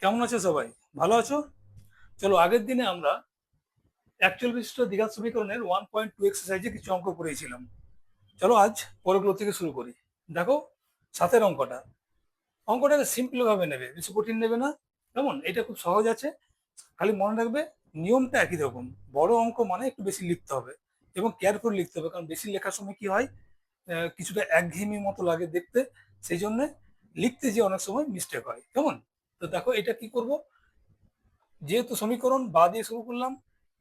কেমন আছো সবাই? ভালো আছো? চলো, আগের দিনে আমরা অ্যাকচুয়াল বিশিষ্ট দ্বিঘাত সমীকরণের 1.2 এক্সারসাইজে কিছু অঙ্ক করেছিলাম। চলো আজ পরেরগুলো থেকে শুরু করি। দেখো, সাতের অঙ্কটা। অঙ্কটাকে সিম্পল ভাবে নেবে, বেশি কঠিন নেবে না। কেমন? এটা খুব সহজ আছে। খালি মনে রাখবে, নিয়মটা একই রকম। বড় অঙ্ক মানে একটু বেশি লিখতে হবে এবং কেয়ারফুল লিখতে হবে, কারণ বেশি লেখার সময় কি হয়, কিছুটা একঘেয়েমি মতো লাগে দেখতে। সেই জন্য লিখতে যে অনেক সময় মিস্টেক হয়। কেমন? তো দেখো, এটা কি করব। যেহেতু সমীকরণ বা দিয়ে শুরু করলাম,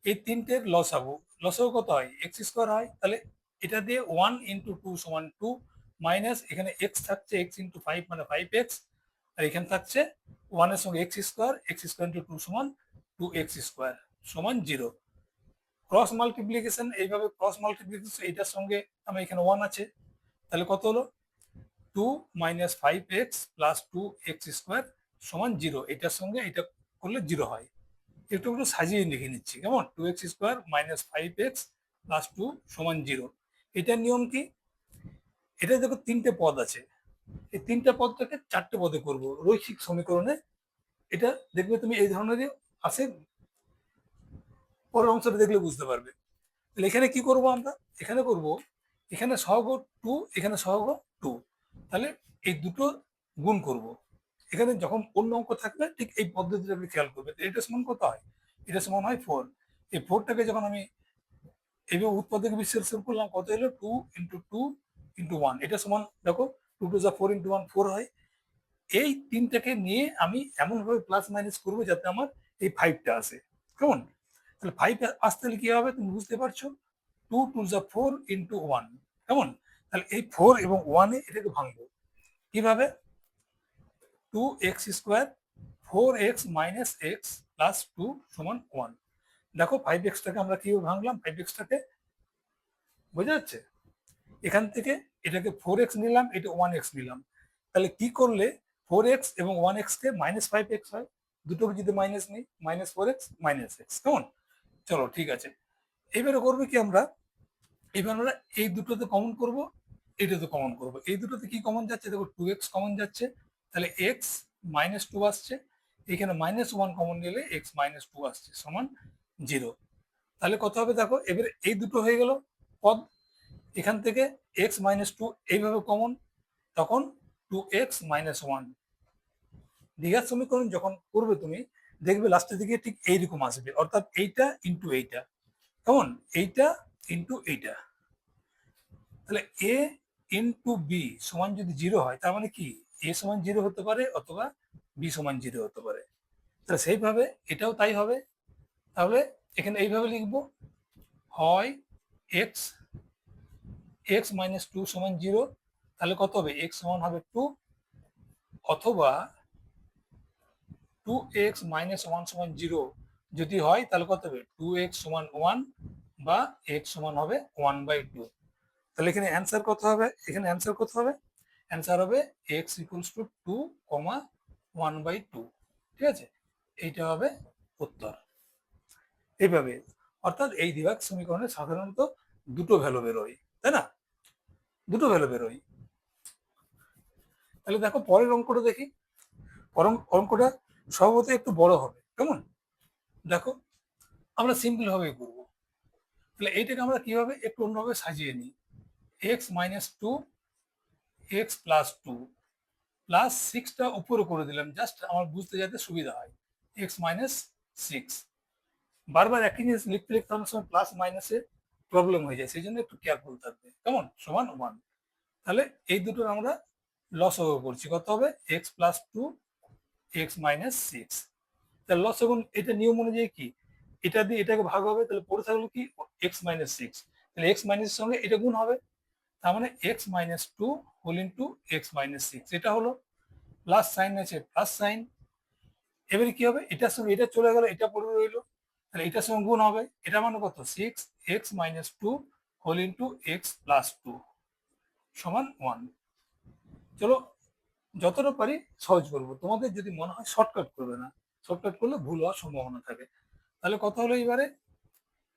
এই তিনটের লসাগু। লসাগু কত হয়? এক্স স্কোয়ার হয়। তাহলে এটা দিয়ে 1 × 2 সমান 2, মাইনাস এখানে এক্স থাকছে, x × 5 মানে 5x, আর এখানে থাকছে 1 এর সঙ্গে x স্কোয়ার × 2 সমান 2x স্কোয়ার সমান 0। ক্রস মাল্টিপ্লিকেশন, এইভাবে ক্রস মাল্টিপ্লিকেশন, এটার সঙ্গে আমার এখানে 1 আছে। তাহলে কত হলো? 2 - 5x + 2x স্কোয়ার সমান 0। এটার সঙ্গে এটা করলে 0 হয়। একটু একটু সাজিয়ে লিখে নিচ্ছি। কেমন? 2x স্কোয়ার মাইনাস 5x + 2 সমান 0। এটার নিয়ম কি? এটা দেখো, তিনটে পদ আছে। এই তিনটে পদটাকে চারটে পদে করব রৈখিক সমীকরণে। এটা দেখবে তুমি এই ধরনেরই আসে। পরের অংশটা দেখলে বুঝতে পারবে। তাহলে এখানে কি করব আমরা? এখানে করব, এখানে সহগ 2, এখানে সহগ 2। তাহলে এই দুটো গুণ করব। এখানে যখন অন্য অঙ্ক থাকবে ঠিক এই পদ্ধতিটা আপনি খেয়াল করবেন। এটা সমান কত হয়? এটা সমান হয় 4। এই 4টাকে যখন আমি এইভাবে উৎপাদক বিশ্লেষণ করলাম, কত এলো? 2 × 2 × 1। এটা সমান, দেখো, 2 × 4 × 1 4 হয়। এই তিনটাকে নিয়ে আমি এমন ভাবে প্লাস মাইনাস করবো যাতে আমার এই 5টা আসে। কেমন? তাহলে 5 আসতে হলে কি হবে তুমি বুঝতে পারছো। 2 × 4 × 1। কেমন? তাহলে এই 4 এবং 1 এটাকে ভাঙবো কিভাবে? 2x স্কোয়ার 4x - x + 2 সমান 1। দেখো, 5x-টাকে আমরা কিভাবে ভাঙলাম? 5x-টাকে বোঝা যাচ্ছে? এখান থেকে এটাকে 4x নিলাম, এটা 1x নিলাম। তাহলে কি করলে 4x এবং 1x কে -5x হয়? দুটোকে যদি মাইনাস নিই, -4x - x। কেমন? চলো, ঠিক আছে। এবারে করবে কি আমরা? এবার আমরা এই দুটোতে কমন করব, এটাতে কমন করব। এই দুটোতে কি কমন যাচ্ছে? দেখো, 2x কমন যাচ্ছে। তাহলে x -2 আসছে। এখানে -1 কমন নিলে x -2 আসছে সমান 0। তাহলে কত হবে? দেখো, এবারে এই দুটো হয়ে গেল পদ। এখান থেকে x - 2 এইভাবে কমন, তখন 2x - 1। দ্বিঘাত সমীকরণ যখন করবে তুমি, দেখবে লাস্টের দিকে ঠিক এইরকম আসবে, অর্থাৎ এইটা ইন্টু এইটা। কেমন? এইটা ইন্টু এইটা। তাহলে a ইন্টু বি সমান যদি 0 হয়, তার মানে কি? a সমান 0 হতে পারে, অথবা b সমান 0 হতে পারে। তাহলে সেইভাবে এটাও তাই হবে। তাহলে এখানে এইভাবে লিখবো, হয় x x - 2 সমান 0। তাহলে কত হবে? x সমান হবে 2, অথবা 2x - 1 সমান 0 যদি হয়, তাহলে কত হবে? 2x সমান 1, বা x সমান হবে 1/2। তাহলে এখানে অ্যান্সার কত হবে? এখানে অ্যান্সার কত হবে? অ্যান্সার হবে x = 2, 1/2। ঠিক আছে? এইটা হবে উত্তর। এইভাবে, অর্থাৎ এই দ্বিঘাত সমীকরণে সাধারণত দুটো ভ্যালু বেরোয়, তাই না? দুটো ভ্যালু বেরোয়। তাহলে দেখো, পরের অঙ্কটা দেখি। পরের অঙ্কটা স্বভাবতই একটু বড় হবে। কেমন? দেখো, আমরা সিম্পল ভাবে করবো। তাহলে এইটাকে আমরা কিভাবে একটু অন্যভাবে সাজিয়ে নিই। x - 2 x + 2 +6টা উপরে করে দিলাম, জাস্ট আমার বুঝতে যাতে সুবিধা হয়। x - 6। বারবার একই জিনিস লিখতে লিখতে অনেক সময় প্লাস মাইনাসে প্রবলেম হয়ে যায়, সেই জন্য একটু কেয়ারফুল থাকবে। কেমন? সমান 1। তাহলে এই দুটোর আমরা লসাগু করছি। কত হবে? x + 2 x - 6। তাহলে লসাগু, এটা নিয়ম অনুযায়ী কি, এটা দিয়ে এটাকে ভাগ হবে, তাহলে পড়ে থাকলো কি? x - 6। তাহলে x মাইনাস সঙ্গে এটা গুণ হবে। তার মানে x - 2 হোল ইন্টু x - 6। এটা হলো প্লাস সাইন আছে, প্লাস সাইন। এবারে কি হবে? এটার সঙ্গে এটা চলে গেল, এটা পড়ে রইলো। তাহলে এটার সঙ্গে গুণ হবে। এটা মানে কত? 6x - 2 হোল ইন্টু x + 2 সমান 1। চলো, যতটা পারি সহজ করবো। তোমাদের যদি মনে হয় শর্টকাট করবে না, শর্টকাট করলে ভুল হওয়ার সম্ভাবনা থাকে। তাহলে কত হলো এবারে?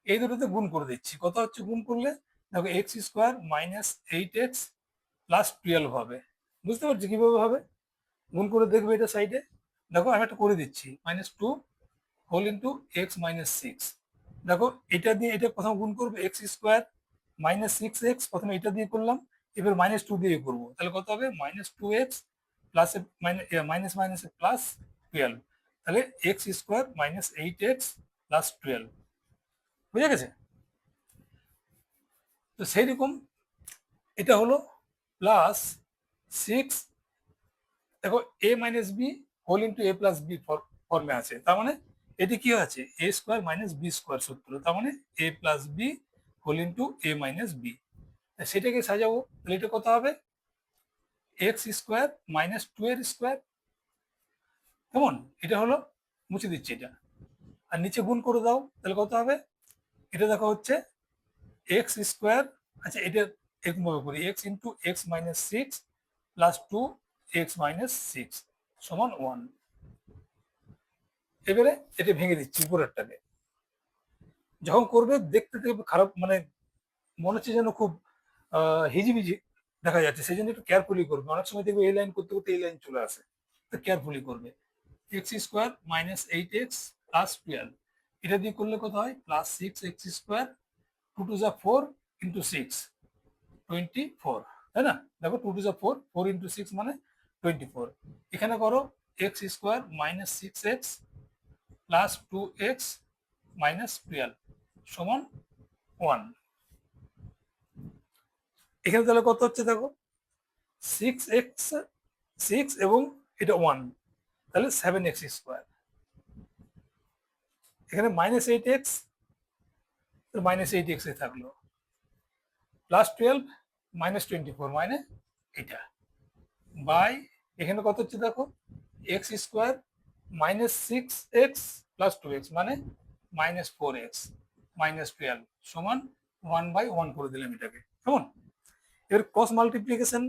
এই দুটোতে গুণ করে দিচ্ছি। কত হচ্ছে গুণ করলে? দেখো, x² - 8x + 12 হবে। বুঝতে পারছি কিভাবে হবে? গুণ করে দেখবে এটা সাইডে। দেখো আমি একটা করে দিচ্ছি, -2 whole into x minus six. দেখো এটা দিয়ে এটা প্রথম গুণ করবো, x square minus six x, প্রথমে এটা দিয়ে করলাম, এবার -2 দিয়ে করবো, তাহলে কত হবে, -2x plus minus minus plus 12, তাহলে x square minus 8x plus 12, বুঝে গেছে? তো সেই রকম এটা হলো প্লাস সিক্স, দেখো এ মাইনাস বি হোল ইন্টু এ প্লাস বি ফর্মে আছে, তার মানে এটি কি আছে, এ স্কোয়ার মাইনাস বি স্কোয়ার সূত্র, তার মানে এ plus b whole into a minus B. সেটাকে সাজাবো, তাহলে এটা কত হবে, এক্স স্কোয়ার মাইনাস টু এর স্কোয়ার, কেমন, এটা হলো, মুছে দিচ্ছি এটা, আর নিচে গুণ করে দাও, তাহলে কত হবে, এটা দেখো হচ্ছে এক্স স্কোয়ার, আচ্ছা এটা এরকম ভাবে করি, x into x minus six plus two x minus six সমান ওয়ান। এবারে এটা ভেঙে দিচ্ছি উপরেরটাকে, যখন করবে দেখতে দেখবে খারাপ, মানে মনে হচ্ছে যেন খুব হিজিবিজি দেখা যাচ্ছে, সেই জন্য একটু কেয়ারফুলি করবে, অনেক সময় দেখবে এই লাইন করতে করতে এই লাইন চলে আসে, তো কেয়ারফুলি করবে। X square minus eight x plus twelve, এটা দিয়ে করলে কত হয়, plus six x square, two two যা ফোর ইন্টু সিক্স, 24, তাই না? দেখো টু টু যা ফোর, ফোর ইন্টু সিক্স মানে 24, এখানে করো x square minus six x plus two x minus twelve সমান ওয়ান। এখানে তাহলে কত হচ্ছে দেখো, সিক্স এক্স, সিক্স এবং এটা ওয়ান, তাহলে সেভেন এক্স স্কোয়ার, এখানে minus eight x, minus eight x থাকলো, প্লাস টুয়েলভ মাইনাস 24 মানে এটা, বাই এখানে কত হচ্ছে দেখো, x square minus six x plus two x মানে minus four x minus twelve সমান ওয়ান বাই ওয়ান করে দিলাম এটাকে, কেমন? এর ক্রস মাল্টিপ্লিকেশন,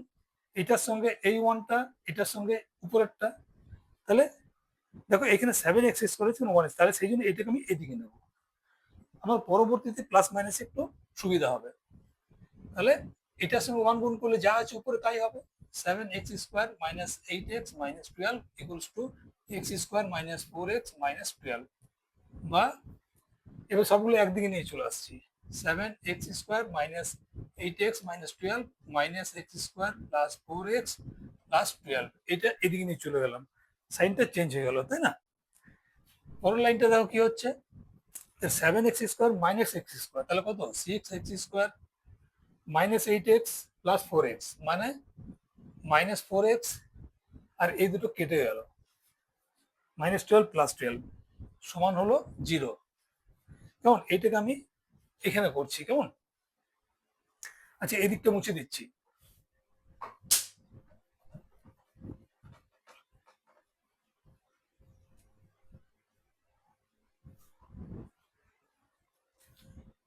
এটার সঙ্গে এই ওয়ানটা, এটার সঙ্গে উপরেরটা, তাহলে দেখো এখানে সেভেন এক্স করেছি ওয়ান এক্স, তাহলে সেই জন্য এটাকে আমি এদিকে নেবো, আমার পরবর্তীতে প্লাস মাইনাস একটু সুবিধা হবে। তাহলে এটার সঙ্গে ওয়ান গুণ করলে যা আছে উপরে তাই হবে, seven x square minus eight x minus twelve equals to x square minus four x minus twelve, বা এবার সবগুলো একদিকে নিয়ে চলে আসছি, seven x square minus eight x minus twelve minus x square plus four x plus twelve, এটা এদিকে নিয়ে চলে গেলাম, সাইনটা চেঞ্জ হয়ে গেল, তাই না? পরের লাইনটা দেখো কি হচ্ছে, seven x square minus x square, তাহলে কত, six x square minus eight x plus four x মানে মাইনাস ফোর এক্স, আর এই দুটো কেটে গেল, মাইনাস টুয়েলভ প্লাস টুয়েলভ সমান হলো জিরো, কেমন? এইটাকে আমি এখানে করছি, কেমন? আচ্ছা এদিকটা মুছে দিচ্ছি,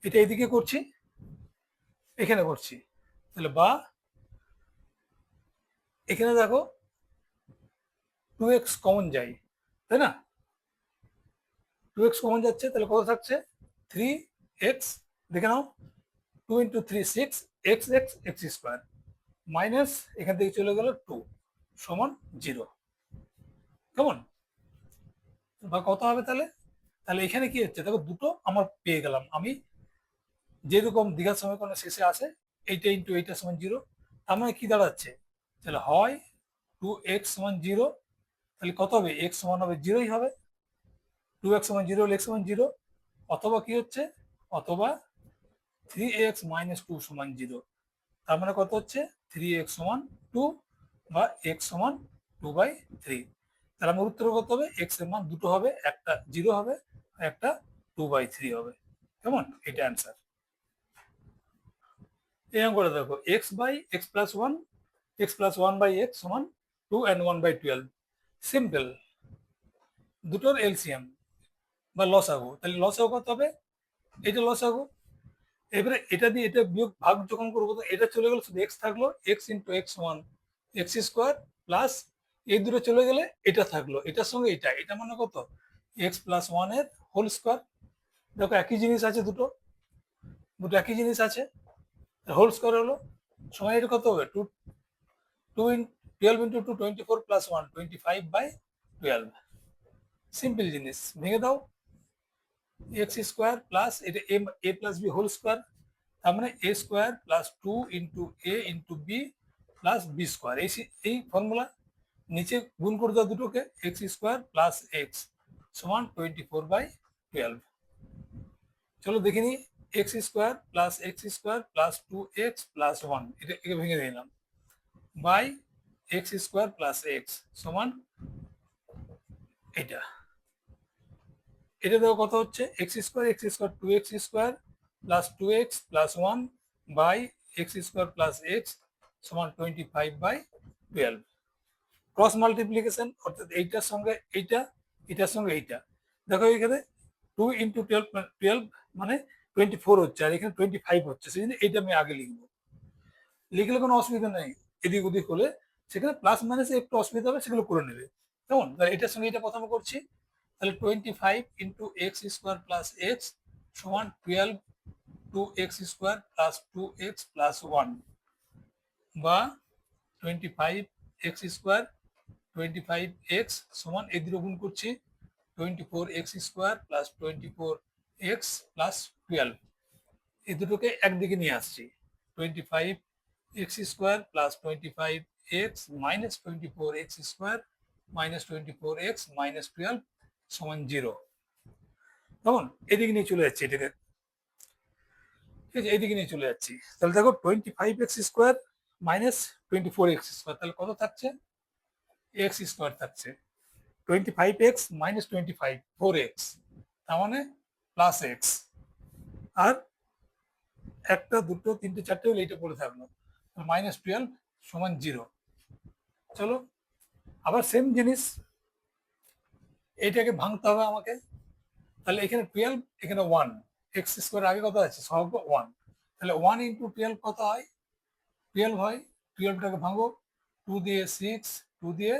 এটা এদিকে করছি, এখানে করছি, তাহলে বা এখানে দেখো টু এক্স কমন যাই, তাই না? টু এক্স কমন যাচ্ছে, তাহলে কত থাকছে, থ্রি এক্স, দেখে নাও, two into three six, x x x square minus এখান থেকে চলে গেল টু সমান জিরো, কেমন? বা কত হবে তাহলে, তাহলে এখানে কি হচ্ছে দেখো, দুটো আমার পেয়ে গেলাম আমি, যেরকম দীঘার সমীকরণের শেষে আসে এইটা ইন্টু এইটা সমান জিরো, তার মানে কি দাঁড়াচ্ছে, তাহলে হয় টু এক্স সমান জিরো, তাহলে কত হবে, এক্স সমান হবে জিরোই হবে, টু এক্স সমান জিরো হলে এক্স সমান জিরো, অথবা কি হচ্ছে, অথবা থ্রি এক্স মাইনাস টু সমান জিরো, তার মানে কত হচ্ছে, থ্রি এক্স সমান টু, বা এক্স সমান টু বাই থ্রি, তাহলে আমার উত্তর কত হবে, এক্স এর মান দুটো হবে, একটা জিরো হবে আর একটা টু বাই থ্রি হবে, কেমন? এটা অ্যান্সার। এরকম করে দেখো, x by x plus one, x plus one by x সমান two and one by twelve, simple, দুটোর এলসিএম বা লসাগু, তাহলে লসাগু কত হবে, এটা লসাগু, এবারে এটা দিয়ে এটা বিয়োগ ভাগ যখন করবো তো এটা চলে গেল, শুধু এক্স থাকলো, এক্স ইন্টু এক্স সমান এক্স স্কোয়ার প্লাস এই দুটো চলে গেলে এটা থাকলো, এটার সঙ্গে এটা, এটা মানে কত, এক্স প্লাস ওয়ান এর হোল স্কোয়ার, দেখো একই জিনিস আছে, দুটো দুটো একই জিনিস আছে, হোল স্কোয়ার হলো, সময় এটা কত হবে, two two in twelve into two twenty four plus one twenty five by 12। Simple জিনিস, ভেঙে দাও। এক্স স্কোয়ার প্লাস এটা a plus b whole square, তার মানে a square plus 2 into a into b plus b square. এই formula নিচে গুণ করে দাও দুটোকে, এক্স স্কোয়ার প্লাস এক্স সমান 24/12। চলো দেখে নিই, x square plus 2x plus 1, এটা একে ভেঙে দিলাম, by x square plus x সমান এটা। এটা দেখো কত হচ্ছে, x square 2x² plus 2x plus 1 by x square plus x সমান 25/12। ক্রস মাল্টিপ্লিকেশন, অর্থাৎ এইটার সঙ্গে এইটা, এটার সঙ্গে এইটা। দেখো এখানে 2 ইন্টু 12 মানে 24 হচ্ছে, আর এখানে 25 হচ্ছে, সেই জন্য এইটা আমি আগে লিখবো। লিখলে কোনো অসুবিধা নেই, এদিক ওদিক হলে সেখানে প্লাস মাইনাসে একটু অসুবিধা হবে, সেগুলো করে নেবে। কেমন? তাহলে এটার সঙ্গে এটা প্রথমে করছি, তাহলে 25 into x square plus x সমান 12 2x² প্লাস 2x প্লাস 1 বা 25x² 25x সমান এই দুটো গুণ করছি 24x² প্লাস 24x প্লাস 12, এই দুটোকে একদিকে নিয়ে আসছি, 25x² plus 25x minus 24x² minus 24x minus 12 সমান 0। কেমন? এদিকে নিয়ে চলে যাচ্ছে এটাকে, ঠিক আছে, এইদিকে নিয়ে চলে যাচ্ছি। তাহলে দেখো 25x² মাইনাস 24x², তাহলে কত থাকছে, x² থাকছে, 25x মাইনাস 25 4x, তার মানে প্লাস এক্স, আর একটা দুটো তিনটে চারটে হলে এইটা পড়ে থাকলো, -12 সমান 0। চলো আবার সেম জিনিস, এইটাকে ভাঙতে হবে আমাকে। তাহলে এখানে 12, এখানে 1, x² আগে কত আছে, সহগ 1, তাহলে 1 ইন্টু 12 কত হয়, 12 হয়। 12টাকে ভাঙো, 2 দিয়ে 6, 2 দিয়ে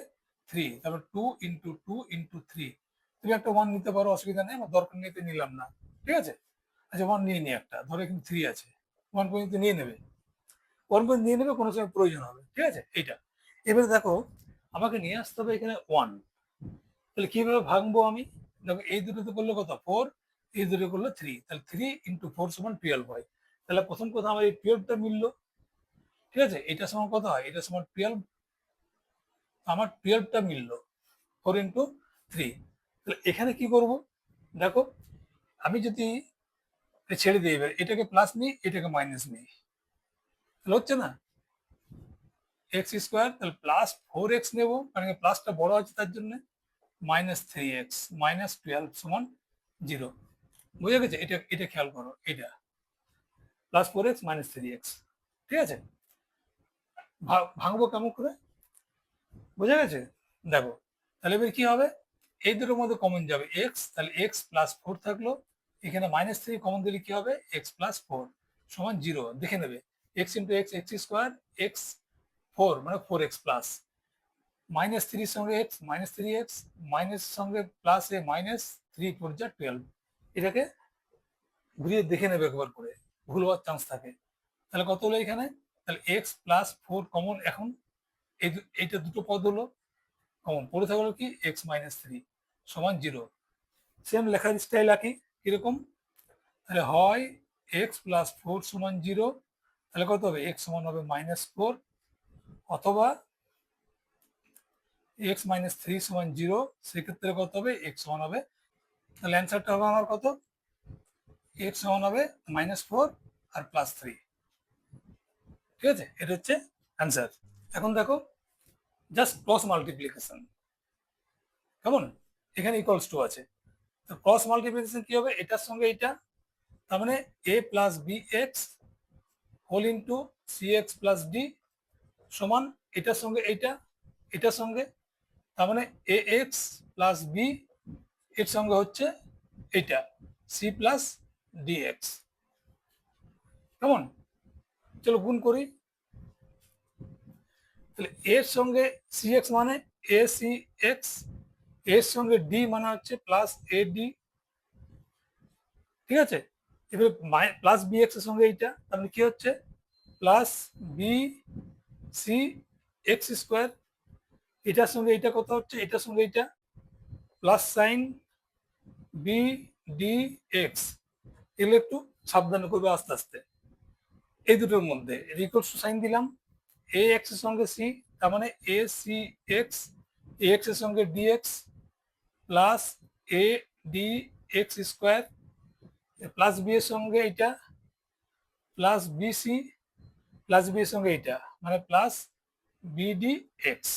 3, তারপর 2 ইন্টু 2 ইন্টু 3, তুমি একটা 1 নিতে পারো, অসুবিধা নেই, আমার দরকার নিতে নিলাম না, ঠিক আছে। আচ্ছা 1 নিয়ে নি একটা, ধরো এখানে 3 আছে, 1 পর্যন্ত নিয়ে নেবে, 1 পর্যন্ত নিয়ে নেবে, কোনো সময় প্রয়োজন হবে, ঠিক আছে এইটা। এবারে দেখো আমাকে নিয়ে আসতে হবে এখানে 1, তাহলে কিভাবে ভাঙবো আমি, দেখো এই দুটোতে করলে কত 4, এই দুটো করলে 3, তাহলে 3 ইন্টু 4 সমান 12 হয়। তাহলে প্রথম কথা আমার এই 12টা মিললো, ঠিক আছে, এটা সমান কত হয়, এটা সমান 12, আমার 12টা মিললো, 4 ইন্টু 3। তাহলে এখানে কি করব, দেখো আমি যদি ছেড়ে দিই, এবার এটাকে প্লাস নিই, এটাকে মাইনাস নিই, তাহলে হচ্ছে না, x², তাহলে প্লাস 4x নেবো, কারণ প্লাসটা বড় আছে তার জন্য, -3x মাইনাস 12 সমান 0। বুঝে গেছে? এটা এটা খেয়াল করো, এটা প্লাস 4x মাইনাস 3x, ঠিক আছে। ভাঙবো কেমন করে, বুঝে গেছে? দেখো তাহলে এবার কি হবে, এই দুটোর মধ্যে কমন যাবে x, তাহলে x প্লাস 4 থাকলো, এখানে -3 কমন দিলে কি হবে, x প্লাস 4 সমান 0, দেখে নেবে, x into x x² x 4 মানে 4x প্লাস, -3 সঙ্গে x -3x মাইনাস সঙ্গে প্লাস এ -3 4 যা 12, এটাকে ঘুরিয়ে দেখে নেবে একবার করে, ভুল হওয়ার চান্স থাকে। তাহলে কত হলো এখানে, তাহলে x প্লাস 4 কমন, এখন এইটা দুটো পদ হলো কমন, পড়ে থাকলো কি x -3 সমান 0। সেম লেখার স্টাইল একই, কিরকম, তাহলে হয় x প্লাস 4 সমান 0, তাহলে কত হবে, x সমান হবে -4, অথবা x -3 সমান 0, সেক্ষেত্রে কত হবে, x সমান হবে, তাহলে অ্যান্সারটা হবে আমার কত, x সমান হবে -4 আর +3, ঠিক আছে, এটা হচ্ছে অ্যান্সার। এখন দেখো জাস্ট ক্রস মাল্টিপ্লিকেশন, কেমন, এখানে ইকুয়ালস টু আছে, তো ক্রস মাল্টিপ্লিকেশন কি হবে, এটার সঙ্গে এটা, তার মানে a plus b x whole into c x plus d সমান এটার সঙ্গে এইটা, এটার সঙ্গে, তার মানে এ এক্স প্লাস বি, এর সঙ্গে হচ্ছে এটা সি প্লাস ডি এক্স। কেমন? চলো গুণ করি, তাহলে এর সঙ্গে সি এক্স মানে এ সি এক্স, এর সঙ্গে ডি মানে হচ্ছে প্লাস এ ডি, ঠিক আছে। এবার প্লাস বি এক্স এর সঙ্গে এইটা, তাহলে কি হচ্ছে, plus b c x square, এটার সঙ্গে এটা কত হচ্ছে, এটার সঙ্গে এটা, plus sign b d x, এগুলো একটু সাবধানে করবে আস্তে আস্তে। এই দুটোর মধ্যে ইকুয়ালস টু সাইন দিলাম, এ এক্স এর সঙ্গে সি, তার মানে a c x, a x এর সঙ্গে dx plus a d x square, plus b এর সঙ্গে এটা প্লাস বিসি, প্লাস বি এর সঙ্গে এটা মানে প্লাস বিডি এক্স।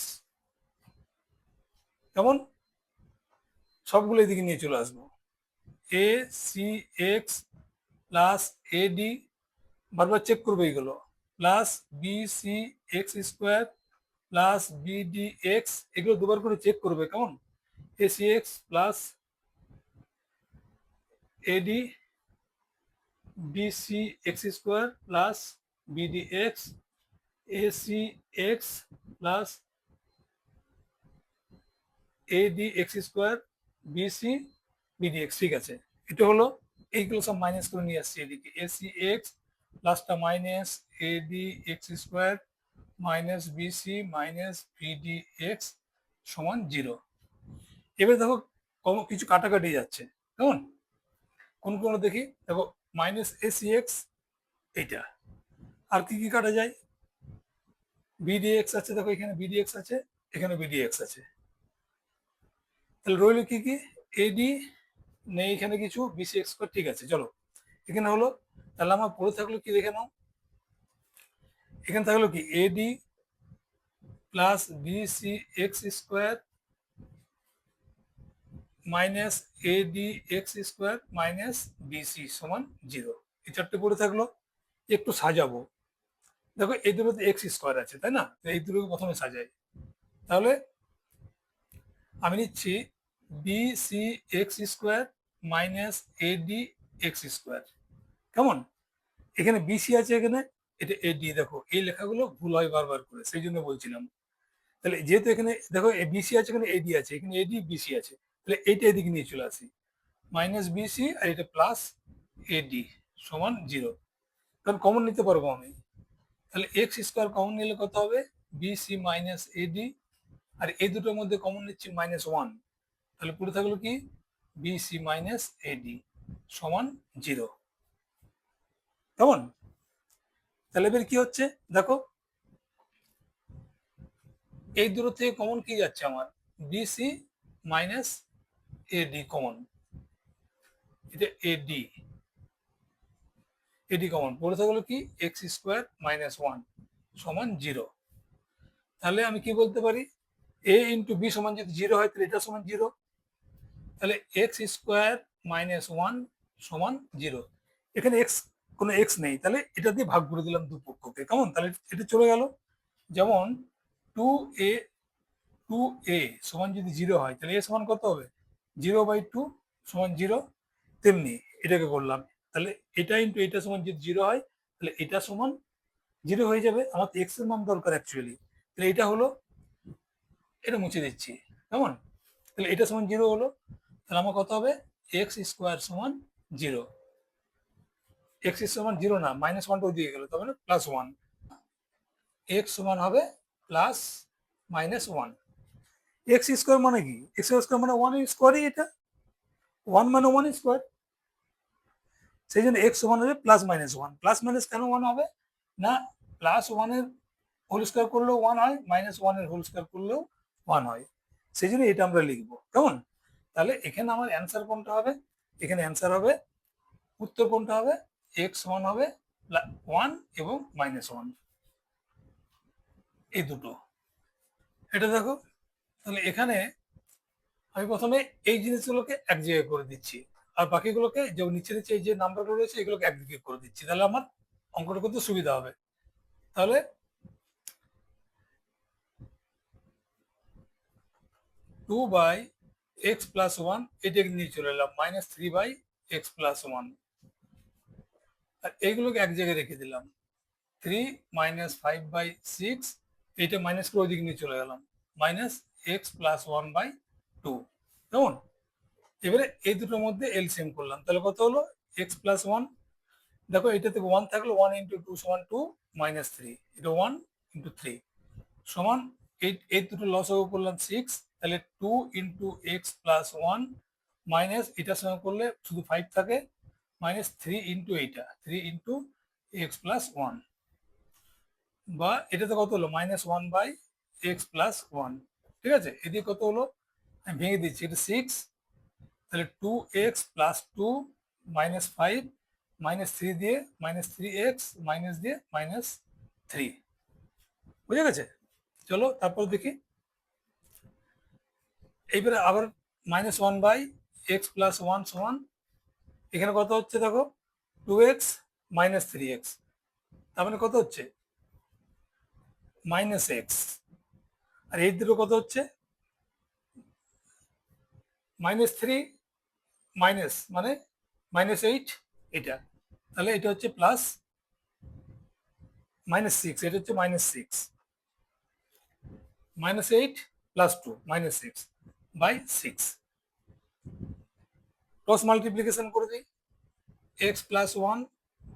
কেমন? সবগুলো এদিকে নিয়ে চলে আসবো, a c x plus ad, বারবার চেক করবে এইগুলো, plus b c x square plus bd x, এগুলো দুবার করে চেক করবে। কেমন? A c x plus ad b c x square plus bd x, a c x plus ad x square bc bd x. ঠিক আছে, এটা হলো। এইগুলো সব মাইনাস করে নিয়ে আসছি এদিকে, এ সি এক্স প্লাসটা মাইনাস এডি x square minus BC minus BD x সমান 0। এবার দেখো কিছু কাটাকাটি যাচ্ছে। কেমন? কোন কোন দেখি, দেখো মাইনাস এ সি এক্স এইটা, আর কি কি কাটা যায়? বিডি এক্স আছে, দেখো এখানে বিডি এক্স আছে, এখানে বিডি এক্স আছে, তাহলে রইল কি কি? এডি নেই এখানে কিছু, বিসি এক্স স্কোয়ার। ঠিক আছে, চলো এখানে হলো। তাহলে আমার পড়ে থাকলো কি দেখে নাও, এখানে থাকলো কি ad plus bc x square minus এডি এক্স স্কোয়ার মাইনাস বিসি সমান 0। এই চারটে পড়ে থাকলো। একটু সাজাবো, দেখো এই দুটোতে এক্স স্কোয়ার আছে তাই না, এই দুটোকে প্রথমে সাজাই। তাহলে আমি নিচ্ছি b c x square minus এডি এক্স স্কোয়ার। কেমন? এখানে বিসি আছে, এখানে এটা এডি, দেখো এই লেখাগুলো ভুল হয় বারবার করে, সেই জন্য বলছিলাম। তাহলে যেহেতু এখানে দেখো বিসি আছে, এখানে এডি আছে, এখানে এডি বিসি আছে, তাহলে এইটা এদিকে নিয়ে চলে আসি, মাইনাস বিসি আর এটা প্লাস এডি সমান 0। কারণ কমন নিতে পারবো আমি, তাহলে এক্স স্কোয়ার কমন নিলে কত হবে? বিসি মাইনাস এডি, আর এই দুটোর মধ্যে কমন নিচ্ছি -1, তাহলে পুরো থাকলো কি বিসি মাইনাস এডি সমান 0। কেমন? তাহলে এবার কি হচ্ছে দেখো, এই দুটো থেকে কমন কি যাচ্ছে আমার? বিসি মাইনাস এডি কমন, এটা এডি, এডি কমন পড়ে থাকলো কি এক্স স্কোয়ার -1 সমান 0। তাহলে আমি কি বলতে পারি? এ ইন্টু বি সমান যদি 0 হয় তাহলে এটা সমান 0, তাহলে এক্স স্কোয়ার -1 সমান 0। এখানে এক্স, কোনো এক্স নেই, তাহলে এটা দিয়ে ভাগ করে দিলাম দুপক্ষকে। কেমন? তাহলে এটা চলে গেল। যেমন 2a, 2a সমান যদি 0 হয় তাহলে এ সমান কত হবে? 0/2 সমান 0। তেমনি এটাকে করলাম, তাহলে এটা ইন্টু এটা সমান যদি 0 হয় তাহলে এটা সমান 0 হয়ে যাবে। আমার তো এক্স এর মান দরকার অ্যাকচুয়ালি, তাহলে এটা হলো, এটা মুছে দিচ্ছি। কেমন? তাহলে এটা সমান 0 হলো, তাহলে আমার কত হবে? এক্স স্কোয়ার সমান 0। এক্স সমান 0 না, -1টা দিয়ে গেল, তবে না +1, এক্স সমান হবে +-1। এক্স স্কোয়ার মানে কি? এক্স স্কোয়ার মানে 1 স্কোয়ারই, এটা 1 মানে 1 স্কোয়ার, সেই জন্য এক্স সমান হবে +-1। প্লাস মাইনাস কেন 1 হবে না? +1 এর হোল স্কোয়ার করলেও 1 হয়, -1 এর হোল স্কোয়ার করলেও 1 হয়, সেই জন্য এটা আমরা লিখবো। কেমন? তাহলে এখানে আমার অ্যান্সার কোনটা হবে? এখানে অ্যান্সার হবে, উত্তর কোনটা হবে? এক্স সমান হবে 1 এবং -1, এই দুটো। এটা দেখো, তাহলে এখানে আমি প্রথমে এই জিনিসগুলোকে এক জায়গায় করে দিচ্ছি, আর বাকিগুলোকে যে নিচে নিচে এই যে নাম্বারগুলো রয়েছে এগুলোকে একদিকে করে দিচ্ছি, তাহলে আমার অঙ্কটা করতে সুবিধা হবে। তাহলে 2/x+1 এটাকে নিয়ে চলে এলাম, -3/x+1, আর এইগুলোকে এক জায়গায় রেখে দিলাম। 3 - 5/6, এইটা মাইনাস করে ওইদিকে নিয়ে চলে গেলাম, -x+1/2। কেমন? এবারে এই দুটোর মধ্যে এলসিএম করলাম, তাহলে কত হলো? x+1, দেখো এটাতে 1 থাকলো, 1 × 2 সমান 2 - 3, এটা 1 × 3 সমান এই দুটো লস হবে করলাম 6, তাহলে 2 ইন্টু এক্স প্লাস 1 মাইনাস এটার সঙ্গে করলে শুধু 5 থাকে, মাইনাস 3 ইন্টু এইটা 3 ইন্টু এক্স প্লাস 1, বা এটাতে কত হলো -1/x+1। ঠিক আছে, এদিকে কত হলো আমি ভেঙে দিচ্ছি, এটা 6, তাহলে 2x+2 -5 -3 দিয়ে -3x মাইনাস দিয়ে -3, বুঝে গেছে? চলো তারপর দেখি, এইবারে আবার -1/x+1 সমান এখানে কত হচ্ছে দেখো 2x -3x, তার মানে কত হচ্ছে -x, আর এই দুটো কত হচ্ছে -3 মাইনাস মানে -8, এটা তাহলে এটা হচ্ছে প্লাস -6, এটা হচ্ছে -6, -8 + 2 -6/6, ক্রস মাল্টিপ্লিকেশন করে দিই, x+1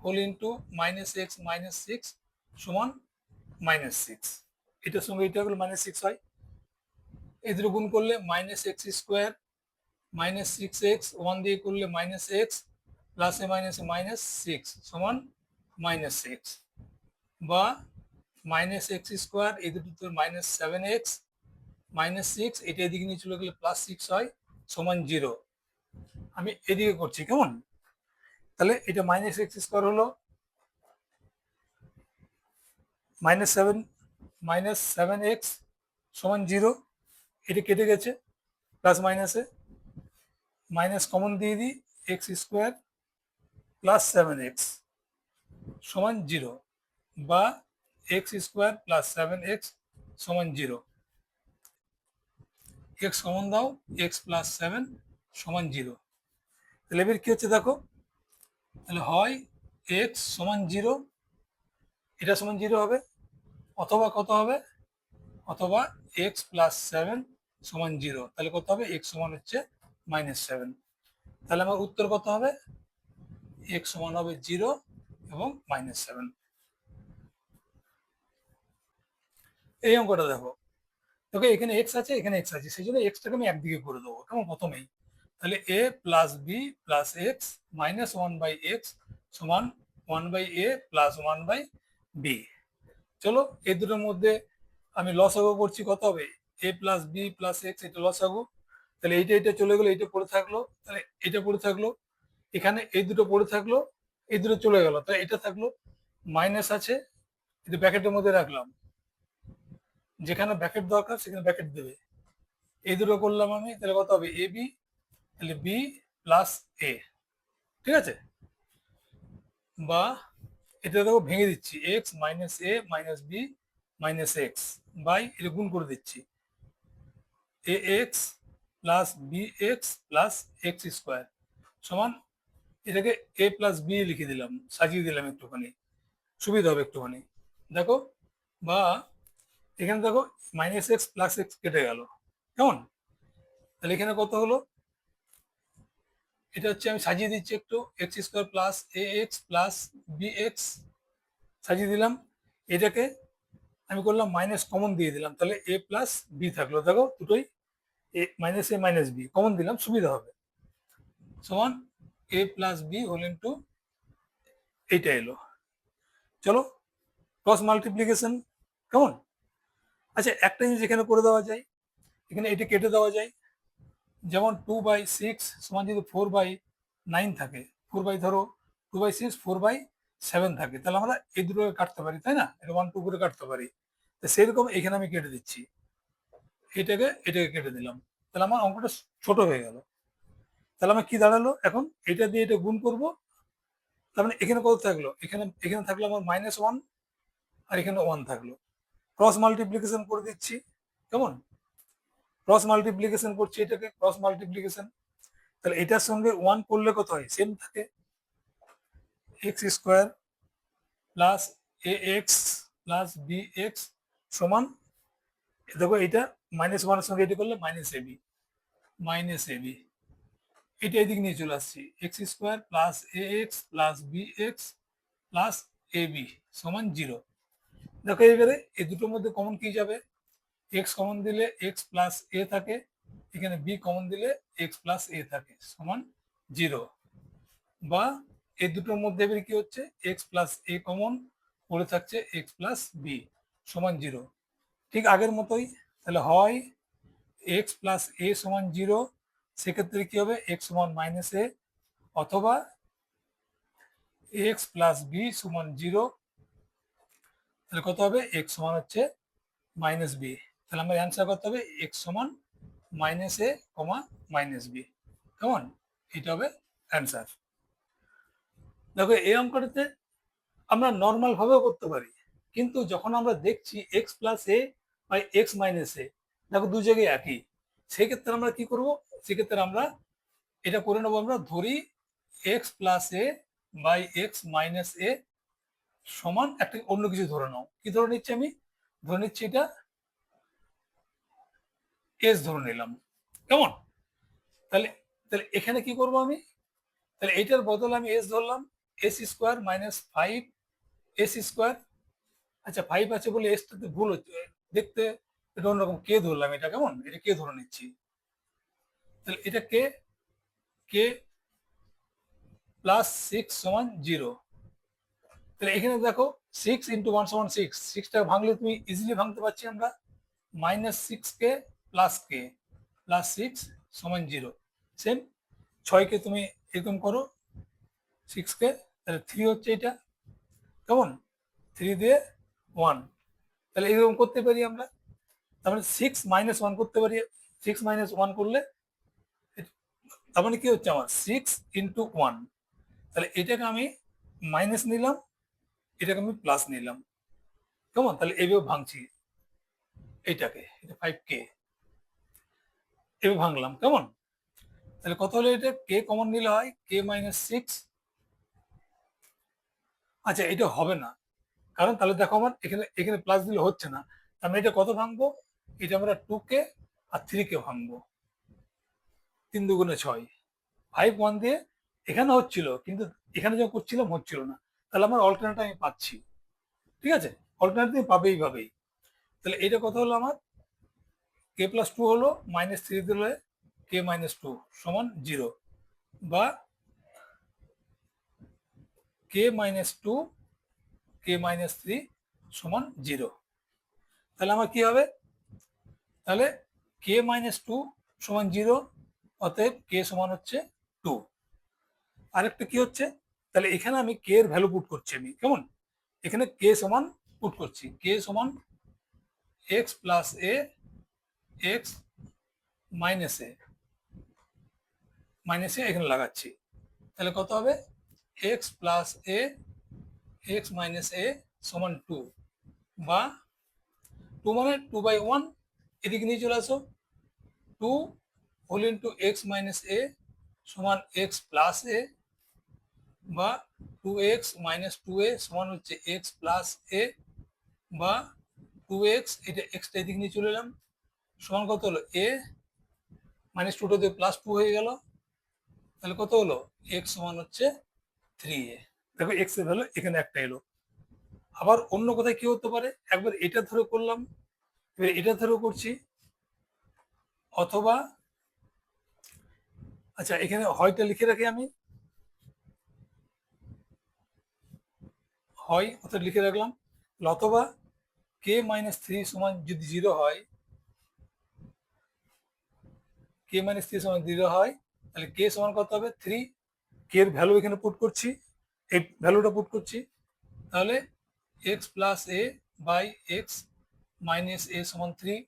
হোল ইন্টু -x -6 সমান -6, এটার সঙ্গে এটা হলো -6 হয়, এই দুটো গুণ করলে -x² -6x 1 দিয়ে করলে -x প্লাসে মাইনাসে -6 সমান -6, বা -x² এই দুটো -7x -6 এটা এদিকে নিয়ে চলে গেলে +6 হয় সমান 0। আমি এদিকে করছি কেমন, তাহলে এটা -x² হলো -7x সমান 0, এটা কেটে গেছে, প্লাস মাইনাসে মাইনাস কমন দিয়ে দিই, x² + 7x সমান 0, বা x² + 7x সমান 0, x কমন দাও, x + 7 সমান 0, তাহলে এবার কি হচ্ছে দেখো, তাহলে হয় x সমান 0, এটা সমান 0 হবে, অথবা কত হবে, অথবা x + 7 সমান 0, তাহলে কত হবে x সমান হচ্ছে -7, তাহলে আমার উত্তর কত হবে, x সমান হবে 0 এবং -7। এই অঙ্কটা দেখো, দেখো এখানে x আছে এখানে x আছে, সেই জন্য এক্সটাকে আমি একদিকে করে দেবো কেমন প্রথমেই, তাহলে a + b + x -1/x সমান 1/a + 1/b। চলো এই দুটোর মধ্যে আমি লসাগু করছি, কত হবে a + b + x, এটা লসাগু, তাহলে এইটা এটা চলে গেলো, এইটা পড়ে থাকলো, তাহলে এটা পড়ে থাকলো, এখানে এই দুটো পড়ে থাকলো, এই দুটো চলে গেল, তাহলে এটা থাকলো, মাইনাস আছে, এটা ব্র্যাকেটের মধ্যে রাখলাম, যেখানে ব্র্যাকেট দরকার সেখানে ব্র্যাকেট দেবে, এই দুটো করলাম আমি, তাহলে কত হবে ab, তাহলে b + a, ঠিক আছে, বা এটা দেখো ভেঙে দিচ্ছি, x -a -b -x by এটা গুণ করে দিচ্ছি, ax + bx + x² সমান, এটাকে a + b লিখে দিলাম, সাজিয়ে দিলাম একটুখানি, সুবিধা হবে একটুখানি, দেখো, বা এখানে দেখো -x + x কেটে গেল কেমন, তাহলে এখানে কত হলো, এটা হচ্ছে আমি সাজিয়ে দিচ্ছি একটু, x² + ax + bx সাজিয়ে দিলাম, এটাকে আমি করলাম মাইনাস কমন দিয়ে দিলাম, তাহলে a + b থাকলো, দেখো দুটোই a -b কমন দিলাম, সুবিধা হবে, সমান a + b হোল ইন্টু এইটা এলো। চলো ক্রস মাল্টিপ্লিকেশন কেমন, আচ্ছা একটা জিনিস এখানে করে দেওয়া যায়, এখানে এটা কেটে দেওয়া যায়, যেমন 2/6 সমান যদি 4/9 থাকে, 2/6 4/7 থাকে, তাহলে আমরা এই দুটো কাটতে পারি, তাই না, এটা 1 2 করে কাটতে পারি, তো সেরকম এখানে আমি কেটে দিচ্ছি, এটাকে কেটে দিলাম, তাহলে আমার অঙ্কটা ছোট হয়ে গেল, তাহলে আমার কি দাঁড়ালো, এখন এটা দিয়ে এটা গুণ করব, তার মানে এখানে কত থাকলো, এখানে এখানে থাকলো আমার -1 আর এখানে 1 থাকলো, ক্রস মাল্টিপ্লিকেশন করে দিচ্ছি কেমন, ক্রস মাল্টিপ্লিকেশন করছি, এটাকে ক্রস মাল্টিপ্লিকেশন, তাহলে এটার সঙ্গে 1 করলে কত হয়, সেম থাকে, x² + ax + bx সমান, দেখো এটা -1 এর সঙ্গে এটা করলে -ab, এটা এদিকে নিয়ে চলে আসছি, x² + ax + bx + ab সমান 0, দেখো এবারে এই দুটোর মধ্যে কমন কি যাবে, এক্স কমন দিলে এক্স প্লাস এ থাকে, এখানে বি কমন দিলে এক্স প্লাস এ থাকে সমান 0, বা এই দুটোর মধ্যে এবার কি হচ্ছে এক্স প্লাস এ কমন পড়ে থাকছে এক্স প্লাস বি সমান 0। ঠিক আগের মতোই, তাহলে হয় এক্স প্লাস এ সমান 0, সেক্ষেত্রে কি হবে এক্স সমান মাইনাস এ, অথবা এক্স প্লাস বি সমান 0, তাহলে কত হবে এক্স সমান হচ্ছে মাইনাস বি। তাহলে আমার অ্যান্সার করতে হবে এক্স সমান মাইনাস এ কমা মাইনাস বি। কেমন? এটা হবে অ্যান্সার। দেখো এই অঙ্কটাতে আমরা নর্মাল ভাবেও করতে পারি, কিন্তু যখন আমরা দেখছি x plus a by x minus a, দেখো দু জায়গায় একই, সেক্ষেত্রে আমরা কি করব, সেক্ষেত্রে আমরা এটা করে নেবো, আমরা ধরি x plus a by x minus a সমান একটা অন্য কিছু ধরে নাও। কি ধরে নিচ্ছি আমি? ধরে নিচ্ছি এটা এস ধরে নিলাম। কেমন? তাহলে তাহলে এখানে কি করব আমি? তাহলে এইটার বদলে আমি এস ধরলাম, S square minus 5 S square. আচ্ছা 5 আছে বলে এসটাতে ভুল হচ্ছে দেখতে, এটা অন্যরকম কে ধরলাম, এটা কেমন, এটা কে ধরে নিচ্ছি। তাহলে এটা কে, কে প্লাস 6 সমান 0। তাহলে এখানে দেখো 6 ইন্টু 1 সমান 6, 6টা ভাঙলে তুমি ইজিলি ভাঙতে পারছি আমরা, মাইনাস 6 কে প্লাস 6 সমান 0। সেম 6কে তুমি এরকম করো, 6কে, তাহলে 3 হচ্ছে এটা। কেমন? 3 দিয়ে 1, তাহলে এরকম করতে পারি আমরা। তারপরে 6 - 1 করতে পারি, 6 - 1 করলে তার মানে কি হচ্ছে আমার 6 × 1, তাহলে এটাকে আমি মাইনাস নিলাম, এটাকে আমি প্লাস নিলাম। কেমন? তাহলে এইভাবে ভাঙছি এইটাকে, এটা 5K এভাবে ভাঙলাম। কেমন? তাহলে কত হলো এটা? কে কমন নিলে হয় K - 6। আচ্ছা এটা হবে না, কারণ তাহলে দেখো আমার এখানে এখানে প্লাস দিলে হচ্ছে না। আমি এটা কত ভাঙবো? এটা আমরা 2K আর 3K ভাঙবো, 3 × 2 = 6, 5 1 দিয়ে এখানে হচ্ছিল, কিন্তু এখানে যখন করছিলাম হচ্ছিল না। তাহলে আমার অল্টারনেট আমি পাচ্ছি। ঠিক আছে, অল্টারনেট তুমি পাবে এইভাবেই। তাহলে এটা কত হলো আমার? K+2 হলো, -3 দিলে K - 2 সমান 0, বা K - 2 K - 3 সমান 0। তাহলে আমার কি হবে? তাহলে K - 2 সমান 0, অতএব K সমান হচ্ছে 2। আরেকটা কি হচ্ছে, তাহলে এখানে আমি K এর ভ্যালু পুট করছি আমি। কেমন? এখানে K সমান পুট করছি, K সমান x প্লাস এ এক্স মাইনাস এ এখানে লাগাচ্ছি। তাহলে কত হবে? X plus A x minus a সমান 2, বা 2 মানে 2/1, এদিকে নিয়ে চলে আসো। 2 whole into x minus a সমান এক্স প্লাস এ, বা 2x - 2a সমান হচ্ছে এক্স প্লাস এ, বা 2x, এটা এক্সটা এদিকে নিয়ে চলে এলাম, সমান কত হলো? এ -2টা দিয়ে +2 হয়ে গেল। তাহলে কত হলো? এক্স সমান হচ্ছে 3a। দেখো এক্স এর ভ্যালু এখানে একটা এলো। আবার অন্য কোথায় কি হতে পারে, একবার এটা ধরে করলাম, এবার এটা ধরে করছি, অথবা আচ্ছা এখানে হয়টা লিখে রাখি আমি, হয় অর্থাৎ লিখে রাখলাম, অথবা K - 3 সমান যদি 0 হয়, K - 3 সমান 0 হয়, তাহলে K সমান কত হবে? 3। K এর ভ্যালু এখানে পুট করছি, এই ভ্যালুটা পুট করছি, তাহলে x plus a by x minus a সমান 3,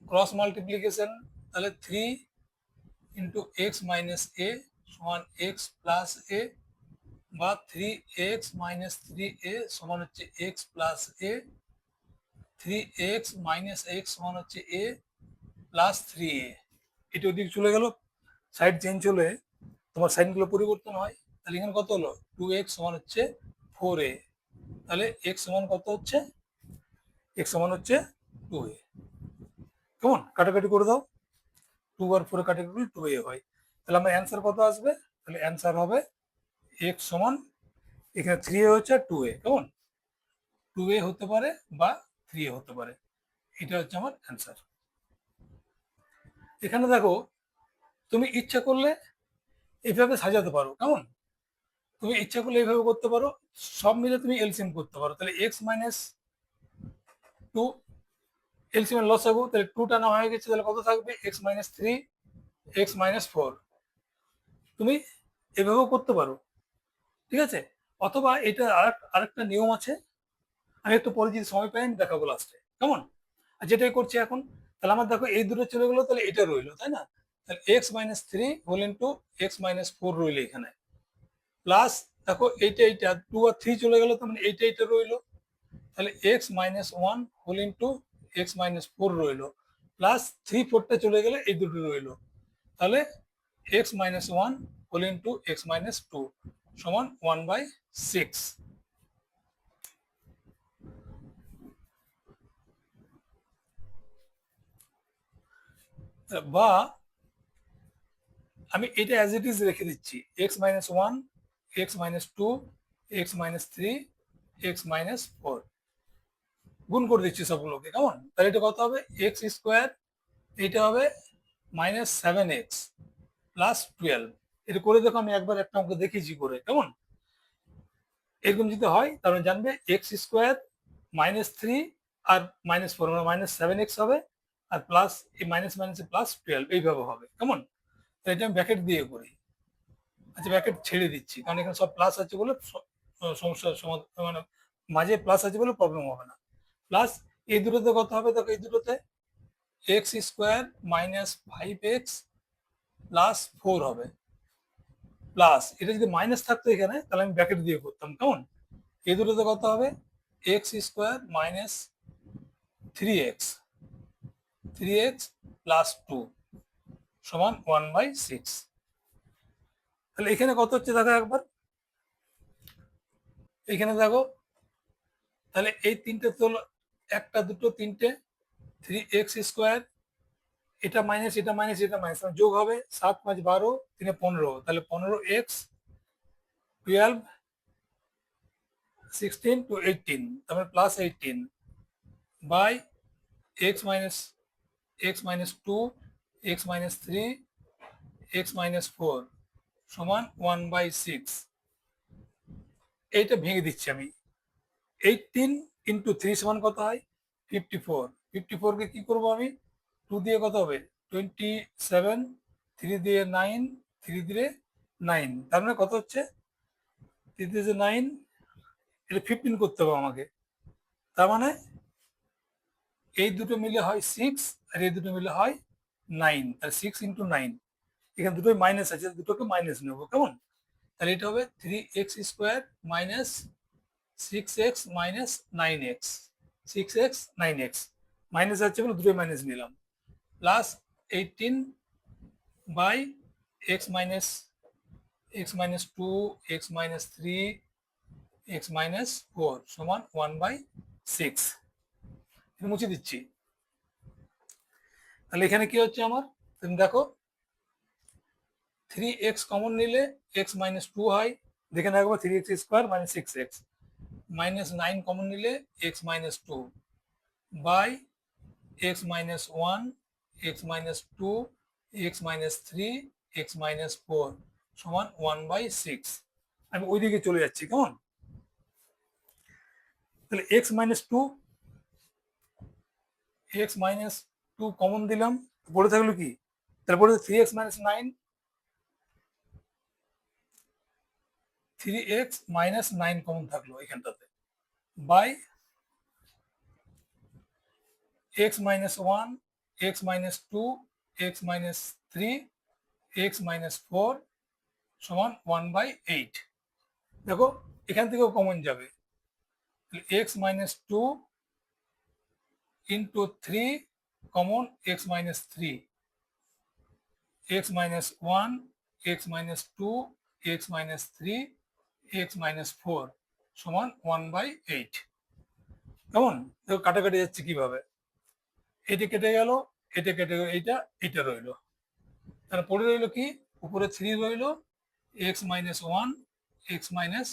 ক্রস মাল্টিপ্লিকেশন, তাহলে 3 ইন্টু এক্স মাইনাস এ সমান এক্স প্লাস এ, বা 3x - 3a সমান হচ্ছে এক্স প্লাস এ, 3x - x সমান হচ্ছে এ প্লাস 3a। এটা ওদিকে চলে গেল, সাইড চেঞ্জ হলে তোমার সাইনগুলো পরিবর্তন হয়। তাহলে এখানে কত হলো? 2x সমান হচ্ছে 4a। তাহলে x সমান কত হচ্ছে? x সমান হচ্ছে 2a। কেমন? কাটাকাটি করে দাও, 2 আর 4 কাটাকাটি করলে 2a হয়। তাহলে আমার অ্যান্সার কত আসবে? তাহলে অ্যান্সার হবে x সমান, এখানে 3a হচ্ছে আর 2a। কেমন? 2a হতে পারে বা 3a হতে পারে, এটা হচ্ছে আমার অ্যান্সার। এখানে দেখো, তুমি ইচ্ছা করলে এইভাবে সাজাতে পারো, কেমন? তুমি ইচ্ছা করলে এইভাবে করতে পারো, সব মিলে তুমি এলসিএম করতে পারো। তাহলে এক্স মাইনাস টু, এলসিএম লসাগু, তাহলে টুটা না হয়ে গেছে, তাহলে কত থাকবে? X minus three, x minus four. তুমি এভাবেও করতে পারো, ঠিক আছে? অথবা এটা আরেকটা নিয়ম আছে, আমি একটু পরে যদি সময় পাই আমি দেখাবো লাস্টে, কেমন? আর যেটাই করছি এখন, তাহলে আমার দেখো এই দুটো চলে গেলো, তাহলে এটা রইলো, তাই না? তাহলে x minus three whole into x minus four রইলো এখানে, প্লাস দেখো এইটা টু আর থ্রি চলে গেলো, তার মানে এইটা রইলো। তাহলে x minus one whole into x minus four রইলো, প্লাস থ্রি ফোরটা চলে গেলে এই দুটো রইলো। তাহলে x minus one whole into x minus two সমান 1/6। বা আমি এটা অ্যাজ ইট ইজ রেখে দিচ্ছি, x minus one, x minus two, x minus three, x minus four, গুণ করে দিচ্ছি সবগুলোকে, কেমন? তাহলে এটা কত হবে? এক্স স্কোয়ার, এইটা হবে minus seven x plus twelve. এটা করে দেখো, আমি একবার একটা অঙ্ক দেখিয়েছি করে, কেমন? এরকম যদি হয় তাহলে জানবে এক্স স্কোয়ার মাইনাস থ্রি আর মাইনাস ফোর, মানে মাইনাস সেভেন এক্স হবে, আর প্লাস এই মাইনাস মাইনাসে প্লাস টুয়েলভ, এইভাবে হবে, কেমন? তো এটা আমি ব্র্যাকেট দিয়ে করি। আচ্ছা, ব্র্যাকেট ছেড়ে দিচ্ছি, কারণ এখানে সব প্লাস আছে বলে সমস্যার সমাধান, মানে মাঝে প্লাস আছে বলে প্রবলেম হবে না। প্লাস এই দুটোতে কত হবে? দেখো এই দুটোতে x square minus five x plus four হবে, প্লাস এটা যদি মাইনাস থাকতো এখানে তাহলে আমি ব্র্যাকেট দিয়ে করতাম, কেমন? এই দুটোতে কত হবে? X square minus three x plus two সমান 1/6। তাহলে এখানে কত হচ্ছে দেখো একবার, এখানে দেখো, তাহলে এই তিনটে তো একটা দুটো তিনটে, থ্রি এক্স স্কোয়ার, এটা মাইনাস এটা মাইনাস এটা মাইনাস, যোগ হবে, সাত পাঁচ বারো, তিনে পনেরো, তাহলে পনেরো x, twelve, sixteen to eighteen, তারপরে plus eighteen by x minus two, x minus three, x minus four সমান 1/6। এইটা ভেঙে দিচ্ছি আমি, 18 ইন্টু থ্রি সমান কত হয়? 54। 54 কে কি করবো আমি? টু দিয়ে কত হবে? 27, থ্রি দিয়ে নাইন, থ্রি দিয়ে নাইন, তার মানে কত হচ্ছে? থ্রি দিয়ে নাইন, এটা 15 করতে হবে আমাকে, তার মানে এই দুটো মিলে হয় সিক্স, আর এই দুটো মিলে হয় নাইন, তাহলে সিক্স ইন্টু নাইন, এখানে দুটোই মাইনাস আছে, দুটোকে মাইনাস নেবো, কেমন? তাহলে এটা হবে three x square minus six x minus nine x, six x nine x, minus আছে বলে দুটোই মাইনাস নিলাম, plus eighteen by x minus two, x minus three, x minus four সমান 1/6। মুছে দিচ্ছি। তাহলে এখানে কি হচ্ছে আমার? তুমি দেখো, থ্রি এক্স কমন নিলে এক্স মাইনাস টু হয়, দেখে রাখবো three x square minus six x, minus nine common নিলে x minus two by x minus one, x minus two, x minus three, x minus four সমান 1/6। আমি ওইদিকে চলে যাচ্ছি, কেমন? তাহলে x minus two, x minus two common দিলাম, পড়ে থাকলো কি? তাহলে পড়ে three x minus nine, three x minus nine common থাকলো এখানটাতে, by x minus one, x minus two, x minus three, x minus four সমান 1/8। দেখো এখান থেকেও কমন যাবে, x minus two into three common x minus three, x minus one, x minus two, x minus three, x minus four সমান 1/8। কেমন? দেখো কাটাকাটি যাচ্ছে কিভাবে, এটা কেটে গেল, এটা কেটে গেল, এটা রইলো, তাহলে পড়ে রইলো কি? উপরে থ্রি রইলো, x minus one, x minus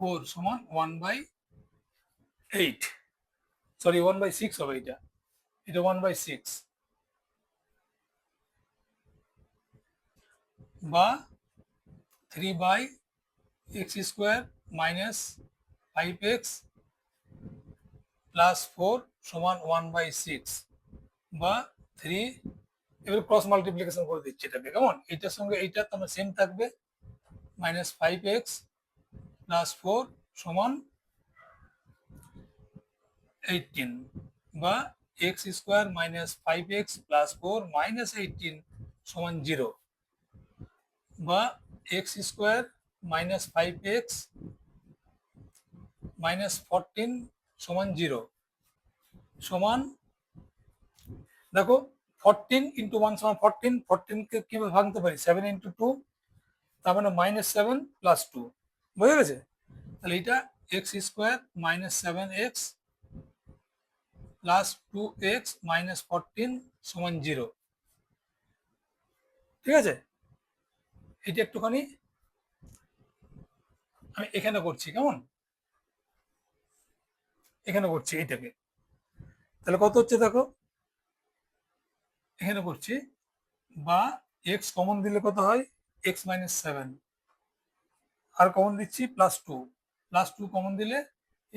four সমান 1/8, সরি 1/6 হবে এটা, এটা 1/6 বা 3/x² মাইনাস 5x প্লাস 4 সমান 1/6 বা 3, এবার ক্রস মাল্টিপ্লিকেশন করে দিচ্ছি এটাকে, কেমন? এইটার সঙ্গে এইটা তোমার সেম থাকবে, মাইনাস 5x প্লাস 4 সমান 18 বা x² minus 5x plus 4 minus 18 সমান 0 বা x² মাইনাস 5x মাইনাস 14 সমান 0 সমান, দেখো 14 ইন্টু 1 সমান 14, 14 কে কিভাবে ভাঙতে পারি? 7 ইন্টু 2, তার মানে -7 প্লাস 2, বুঝে গেছে? তাহলে এটা x² minus 7x plus 2x minus 14 সমান 0, ঠিক আছে? এটা একটুখানি আমি এখানে করছি, কেমন? এখানে করছি এইটাকে, তাহলে কত হচ্ছে দেখো, এখানে করছি, বা x কমন দিলে কত হয়? x মাইনাস 7, আর কমন দিচ্ছি প্লাস 2, প্লাস 2 কমন দিলে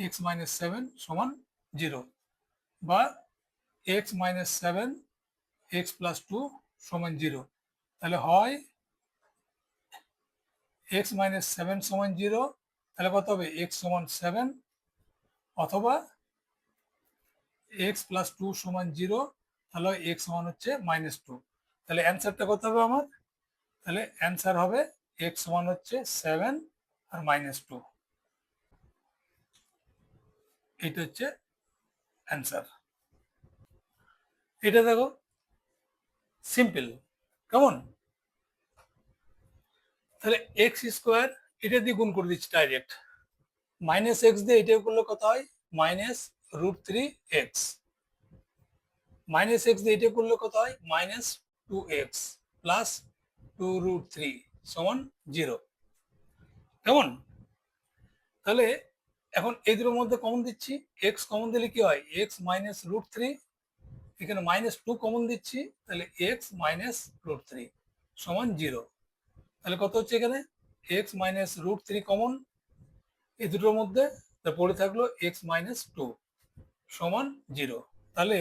x মাইনাস 7 সমান 0 বা x মাইনাস 7 x প্লাস 2 সমান 0। তাহলে হয় x মাইনাস 7 সমান 0, তাহলে কত হবে? x সমান 7, অথবা x প্লাস 2 সমান 0, তাহলে x সমান হচ্ছে -2। তাহলে অ্যান্সারটা কত হবে আমার? তাহলে অ্যান্সার হবে x সমান হচ্ছে 7 আর -2, এটা হচ্ছে অ্যান্সার। এটা দেখো সিম্পল, কেমন? তাহলে x² এটা দিয়ে গুণ করে দিচ্ছি ডাইরেক্ট, মাইনাস এক্স দিয়ে এটা করলে কত হয়? -√3x, মাইনাস এক্স দিয়ে এটা করলে কত হয়? -2x প্লাস 2√3 সমান 0, কেমন? তাহলে এখন এই দুটোর মধ্যে কমন দিচ্ছি, x কমন দিলে কি হয়? x মাইনাস √3, এখানে -2 কমন দিচ্ছি, তাহলে x মাইনাস √3 সমান 0। তাহলে কত হচ্ছে এখানে? x মাইনাস √3 কমন এই দুটোর মধ্যে, পড়ে থাকলো x মাইনাস 2 সমান 0। তাহলে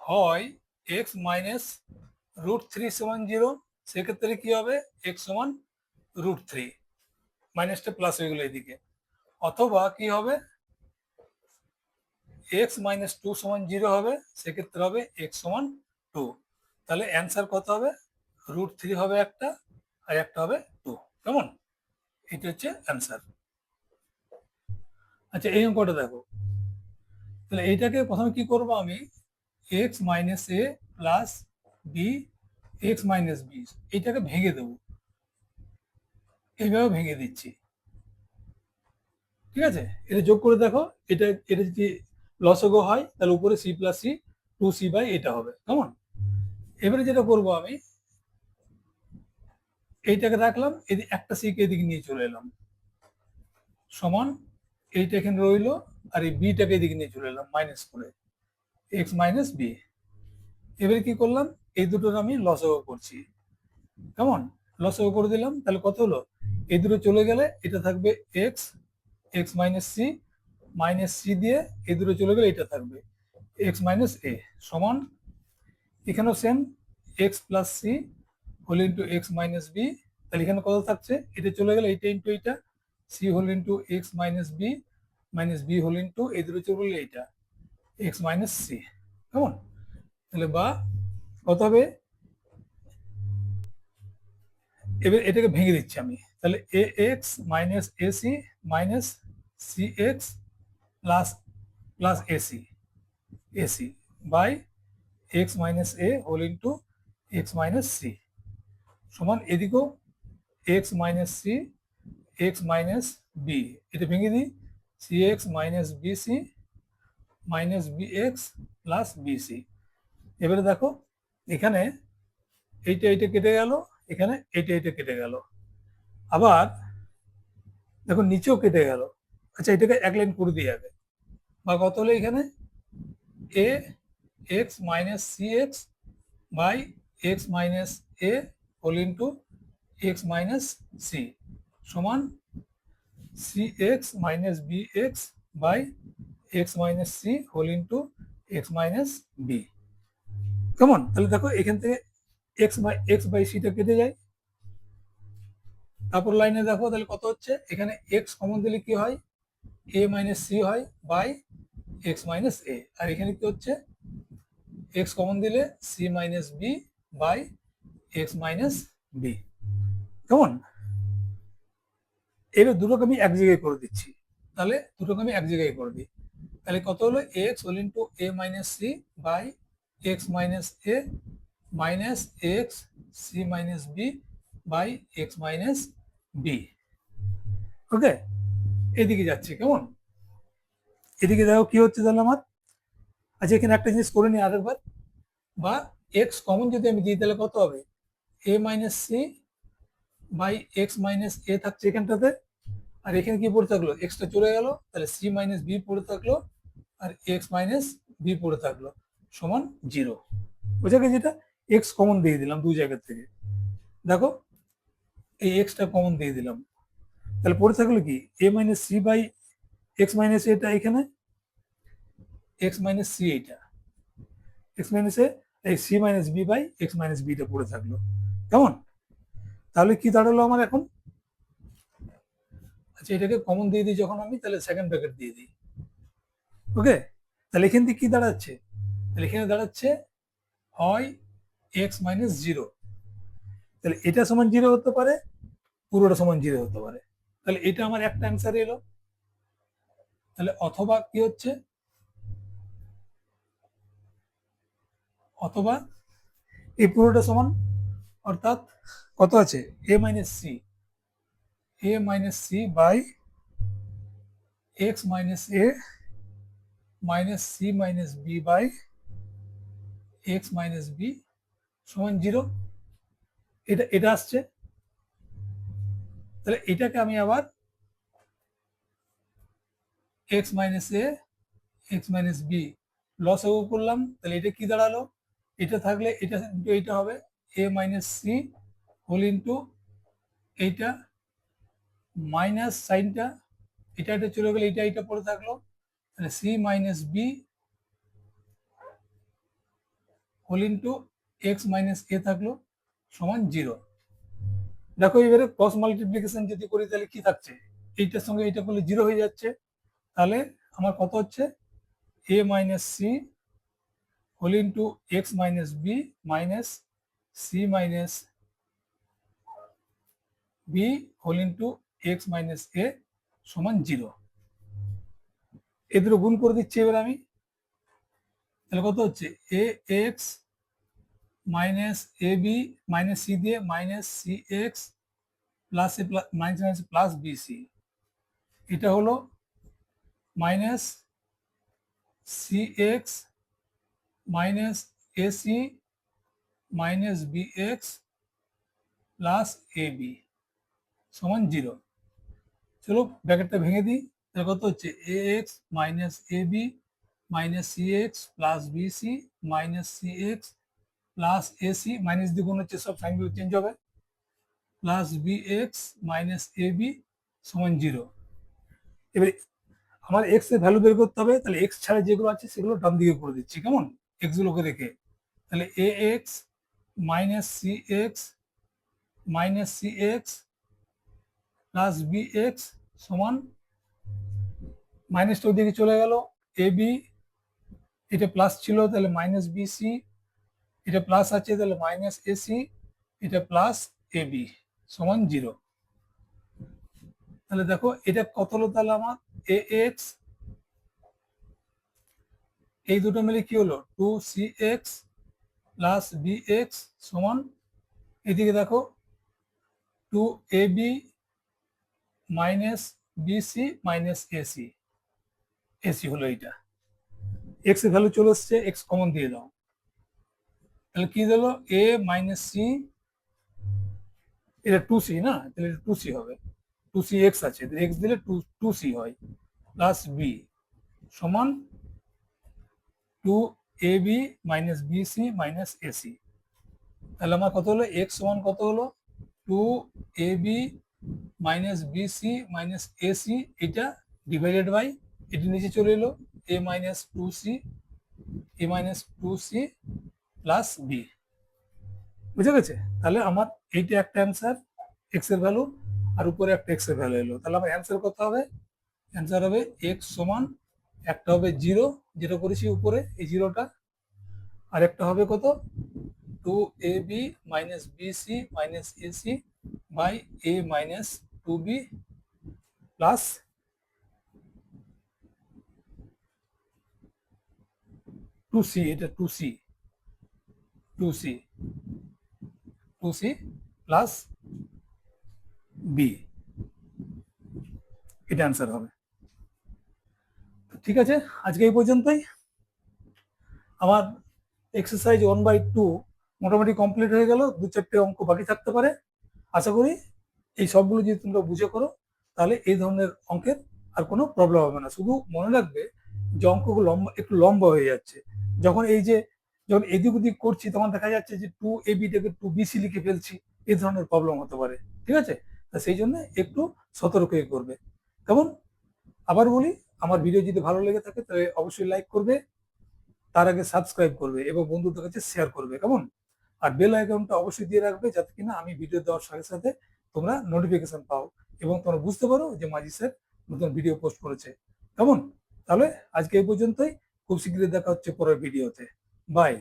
হয় x মাইনাস √3 সমান 0, সেক্ষেত্রে কি হবে? x সমান √3, মাইনাসটা প্লাস হয়ে গেলো এদিকে, অথবা কি হবে? x মাইনাস 2 সমান 0 হবে, সেক্ষেত্রে হবে x সমান 2। তাহলে অ্যান্সার কত হবে? √3 হবে একটা, আর একটা হবে 2, কেমন? এটা হচ্ছে অ্যান্সার। আচ্ছা, এই অঙ্কটা দেখো, তাহলে এইটাকে প্রথমে কি করব আমি? x minus a plus b x minus b, এইটাকে ভেঙে দেবো, এইভাবে ভেঙে দিচ্ছি, ঠিক আছে? এটা যোগ করে দেখো, এটা এটা যদি লসগো হয় তাহলে উপরে C plus C 2c by এটা হবে, কেমন? এবারে যেটা করব আমি, এইটাকে রাখলাম, একটা সি কে এদিকে নিয়ে চলে এলাম, সমান এইটা এখানে রইলো, আর এই বিটাকে এদিকে নিয়ে চলে এলাম মাইনাস করে, এক্স মাইনাস বি। এবারে কি করলাম? এই দুটোর আমি লসগো করছি, কেমন? লসগো করে দিলাম, তাহলে কত হলো? এই দুটো চলে গেলে এটা থাকবে এক্স, এক্স মাইনাস সি দিয়ে এই দুটো চলে গেলে এটা থাকবে এক্স মাইনাস এ সমান, এখানেও same, x plus c whole into x minus b. তাহলে এখানে কত থাকছে? এটা চলে গেলে এইটা ইন্টু এইটা, c whole into x minus b whole into এই দুটো চলে গেলে এইটা এক্স মাইনাস সি, কেমন? তাহলে বা কত হবে? এবার এটাকে ভেঙে দিচ্ছি আমি, তাহলে a x minus AC minus c x plus plus AC by x minus a whole into x minus c সমান, এদিকেও x minus c x minus b, এটা ভেঙে দিই, c x minus BC minus b x plus BC. এবারে দেখো এখানে এইটা কেটে গেল, এখানে এইটা কেটে গেল, আবার দেখো নিচেও কেটে গেল। আচ্ছা, এটাকে এক লাইন করে দিই আগে, বা কত হলো? এখানে a x minus c x by x minus a whole into x minus c সমান c x minus b x by x minus c whole into x minus b. কেমন? তাহলে দেখো এখান থেকে এক্স বাই সিটা কেটে যায়। তারপর লাইনে দেখো তাহলে কত হচ্ছে, এখানে এক্স কমন দিলে কি হয়, এ মাইনাস সি হয় বাই এক্স মাইনাস এ, আর এখানে কি হচ্ছে, এক্স কমন দিলে c minus b by x minus b. কেমন? এবার দুটোকে আমি এক জায়গায় করে দিচ্ছি, তাহলে দুটোকে আমি এক জায়গায় করে দিই, তাহলে কত হলো, x whole into a minus c by x minus a minus x c minus b by x minus b. Okay, এদিকে যাচ্ছে। কেমন? এদিকে দেখো কি হচ্ছে তাহলে আমার, আচ্ছা এখানে একটা জিনিস করে নিই আরেকবার, বা এক্স কমন যদি আমি দিই তাহলে কত হবে, a minus c by x minus a থাকছে এখানটাতে, আর এখানে কি পড়ে থাকলো, এক্সটা চলে গেল, তাহলে সি মাইনাস বি পড়ে থাকলো, আর এক্স মাইনাস বি পড়ে থাকলো সমান 0। বোঝা গেছে? যেটা এক্স কমন দিয়ে দিলাম দুই জায়গা থেকে, দেখো এই এক্সটা কমন দিয়ে দিলাম, তাহলে পড়ে থাকলো কি, a minus c by x minus এটা এখানে, এক্স মাইনাস সি এইটা, এক্স মাইনাস এ এই c minus b by x minus বিটা পড়ে থাকলো। কেমন? তাহলে কি দাঁড়ালো আমার এখন, আচ্ছা এটাকে কমন দিয়ে দিই যখন আমি, তাহলে সেকেন্ড ব্র্যাকেট দিয়ে দিই। ওকে, তাহলে এখান থেকে কি দাঁড়াচ্ছে, তাহলে এখানে দাঁড়াচ্ছে হয় এক্স মাইনাস 0, তাহলে এটা সমান 0 হতে পারে, পুরোটা সমান 0 হতে পারে, তাহলে এটা আমার একটা অ্যান্সার এলো। তাহলে অথবা কি হচ্ছে, অথবা এই পুরোটা সমান, অর্থাৎ কত আছে, a minus c by x minus a minus c minus b by x minus b সমান 0, এটা এটা আসছে। তাহলে এটাকে আমি আবার x minus a x minus b লস করলাম, তাহলে এটা কি দাঁড়ালো, এটা থাকলে এটা ইন্টু এইটা হবে, a minus c whole into এইটা মাইনাস সাইনটা, এটা এটা চলে গেলে এটা এটা পড়ে থাকলো, তাহলে c minus b whole into x minus a থাকলো সমান 0। দেখো এবারে ক্রস মাল্টিপ্লিকেশন যদি করি তাহলে কি থাকছে, এইটার সঙ্গে এইটা করলে 0 হয়ে যাচ্ছে, তাহলে আমার কত হচ্ছে, a minus c whole into x minus b minus c minus b whole into x minus a সমান 0। এদের গুণ করে দিচ্ছি এবার আমি, তাহলে কত হচ্ছে, a x minus a b minus c দিয়ে minus c x plus a minus minus plus b c, এটা হলো minus c x minus a c minus b x plus a b সমান 0। চলো ব্র্যাকেটটা ভেঙে দিই, তাহলে কত হচ্ছে, a x minus a b minus c x plus b c minus c x plus a c, minus দিয়ে গুণ হচ্ছে সব সাইনগুলো চেঞ্জ হবে, plus b x minus a b সমান 0। এবার আমার এক্স এর ভ্যালু বের করতে হবে, তাহলে এক্স ছাড়া যেগুলো আছে সেগুলো ডান দিকে করে দিচ্ছি। কেমন? এক্স গুলোকে রেখে, তাহলে a x minus c x minus c x plus b x সমান, মাইনাসটা ওদিকে চলে গেল, এ বি এটা প্লাস ছিল তাহলে মাইনাস বি সি, এটা প্লাস আছে তাহলে মাইনাস এ সি, এটা প্লাস এ বি সমান 0। তাহলে দেখো এটা কত হলো, তাহলে আমার এ এক্স, এই দুটো মিলে কি হলো, 2cx প্লাস বি এক্স সমান, এদিকে দেখো 2ab minus BC minus ac, ac হলো এইটা, এক্স এর ভ্যালু চলে এসছে, এক্স কমন দিয়ে দাও, তাহলে কি দিল, এ মাইনাস সি, এটা 2c না, তাহলে এটা 2c হবে, 2c এক্স আছে, এক্স দিলে 2c হয়, প্লাস বি সমান a b minus b c minus AC. তাহলে আমার কত হলো, এক্স সমান কত হলো, two a b minus b c minus AC, এটা ডিভাইডেড বাই, এটি নিচে চলে এলো, a minus two c, a minus two c plus b. বুঝে গেছে? তাহলে আমার এইটা একটা অ্যান্সার এক্স এর ভ্যালু, আর উপরে একটা এক্স এর ভ্যালু এলো। তাহলে আমার অ্যান্সার কত হবে? অ্যান্সার হবে এক্স সমান, একটা হবে জিরো, যেটা করেছি উপরে এই জিরোটা, আর একটা হবে কত, two a b minus b c minus AC by a minus two b plus two c, এটা two c, two c, two c plus b, এটা অ্যান্সার হবে। ঠিক আছে, আজকে এই পর্যন্তই। আমার এক্সারসাইজ 1/2 মোটামুটি কমপ্লিট হয়ে গেল, দু চারটে অঙ্ক বাকি থাকতে পারে। আশা করি এই সবগুলো যদি তোমরা বুঝে করো, তাহলে এই ধরনের অঙ্কের আর কোনো প্রবলেম হবে না। শুধু মনে রাখবে যে অঙ্কগুলো লম্বা, একটু লম্বা হয়ে যাচ্ছে। যখন এই যে যখন এদিক ওদিক করছি, তখন দেখা যাচ্ছে যে টু এ বিটাকে টু বিসি লিখে ফেলছি, এই ধরনের প্রবলেম হতে পারে। ঠিক আছে, তা সেই জন্য একটু সতর্ক হয়ে করবে। কেমন? আবার বলি, আমার ভিডিও যদি ভালো লেগে থাকে তাহলে অবশ্যই লাইক করবে, তার আগে সাবস্ক্রাইব করবে এবং বন্ধুদের কাছে শেয়ার করবে। কেমন? আর বেল আইকনটা অবশ্যই দিয়ে রাখবে, যাতে কিনা আমি ভিডিও দেওয়ার সাথে সাথে তোমরা নোটিফিকেশন পাও এবং তোমরা বুঝতে পারো যে মাঝি স্যার নতুন ভিডিও পোস্ট করেছে। কেমন? তাহলে আজকে এই পর্যন্তই, খুব শীঘ্রই দেখা হচ্ছে পরের ভিডিওতে। বাই।